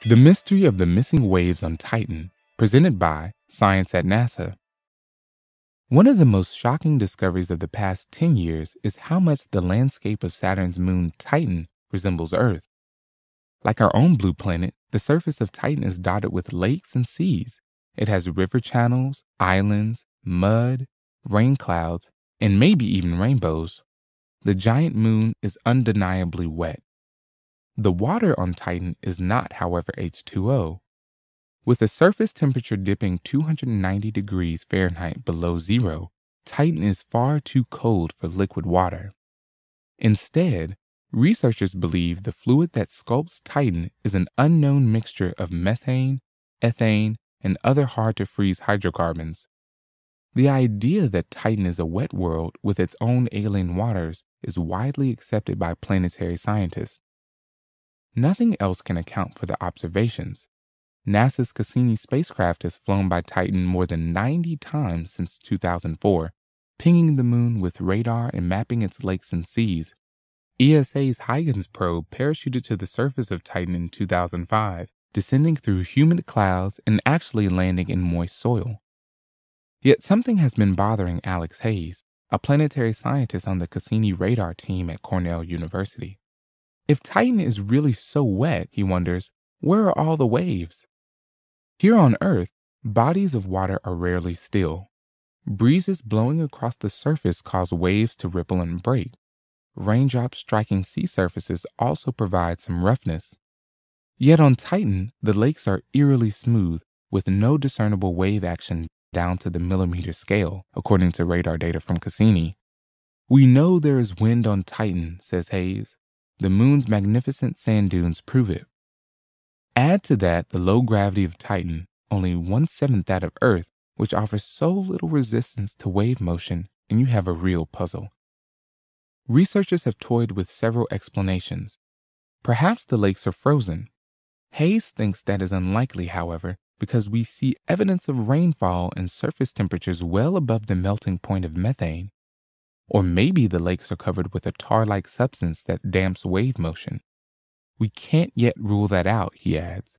The Mystery of the Missing Waves on Titan, presented by Science at NASA. One of the most shocking discoveries of the past 10 years is how much the landscape of Saturn's moon Titan resembles Earth. Like our own blue planet, the surface of Titan is dotted with lakes and seas. It has river channels, islands, mud, rain clouds, and maybe even rainbows. The giant moon is undeniably wet. The water on Titan is not, however, H2O. With the surface temperature dipping 290 degrees Fahrenheit below zero, Titan is far too cold for liquid water. Instead, researchers believe the fluid that sculpts Titan is an unknown mixture of methane, ethane, and other hard-to-freeze hydrocarbons. The idea that Titan is a wet world with its own alien waters is widely accepted by planetary scientists. Nothing else can account for the observations. NASA's Cassini spacecraft has flown by Titan more than 90 times since 2004, pinging the moon with radar and mapping its lakes and seas. ESA's Huygens probe parachuted to the surface of Titan in 2005, descending through humid clouds and actually landing in moist soil. Yet something has been bothering Alex Hayes, a planetary scientist on the Cassini radar team at Cornell University. If Titan is really so wet, he wonders, where are all the waves? Here on Earth, bodies of water are rarely still. Breezes blowing across the surface cause waves to ripple and break. Raindrops striking sea surfaces also provide some roughness. Yet on Titan, the lakes are eerily smooth, with no discernible wave action down to the millimeter scale, according to radar data from Cassini. We know there is wind on Titan, says Hayes. The moon's magnificent sand dunes prove it. Add to that the low gravity of Titan, only 1/7 that of Earth, which offers so little resistance to wave motion, and you have a real puzzle. Researchers have toyed with several explanations. Perhaps the lakes are frozen. Hayes thinks that is unlikely, however, because we see evidence of rainfall and surface temperatures well above the melting point of methane. Or maybe the lakes are covered with a tar-like substance that damps wave motion. We can't yet rule that out, he adds.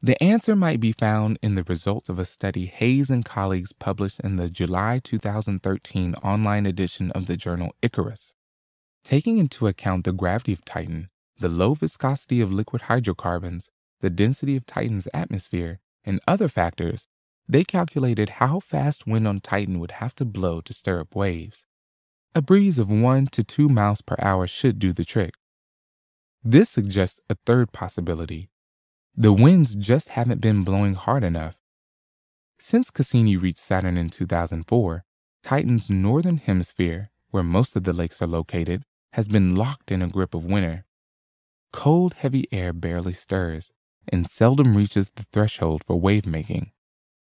The answer might be found in the results of a study Hayes and colleagues published in the July 2013 online edition of the journal Icarus. Taking into account the gravity of Titan, the low viscosity of liquid hydrocarbons, the density of Titan's atmosphere, and other factors, they calculated how fast wind on Titan would have to blow to stir up waves. A breeze of 1 to 2 miles per hour should do the trick. This suggests a third possibility. The winds just haven't been blowing hard enough. Since Cassini reached Saturn in 2004, Titan's northern hemisphere, where most of the lakes are located, has been locked in a grip of winter. Cold, heavy air barely stirs and seldom reaches the threshold for wave making.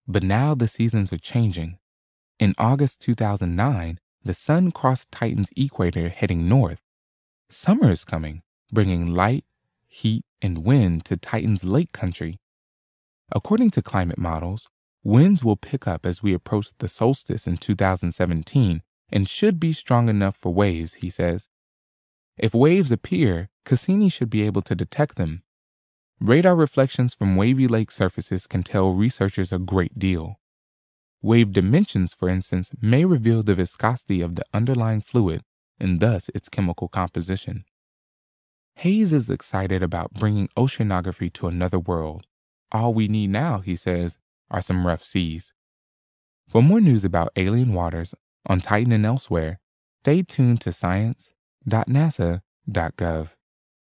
But now the seasons are changing. In August 2009, the sun crossed Titan's equator heading north. Summer is coming, bringing light, heat, and wind to Titan's lake country. According to climate models, winds will pick up as we approach the solstice in 2017 and should be strong enough for waves, he says. If waves appear, Cassini should be able to detect them. Radar reflections from wavy lake surfaces can tell researchers a great deal. Wave dimensions, for instance, may reveal the viscosity of the underlying fluid and thus its chemical composition. Hayes is excited about bringing oceanography to another world. All we need now, he says, are some rough seas. For more news about alien waters on Titan and elsewhere, stay tuned to science.nasa.gov.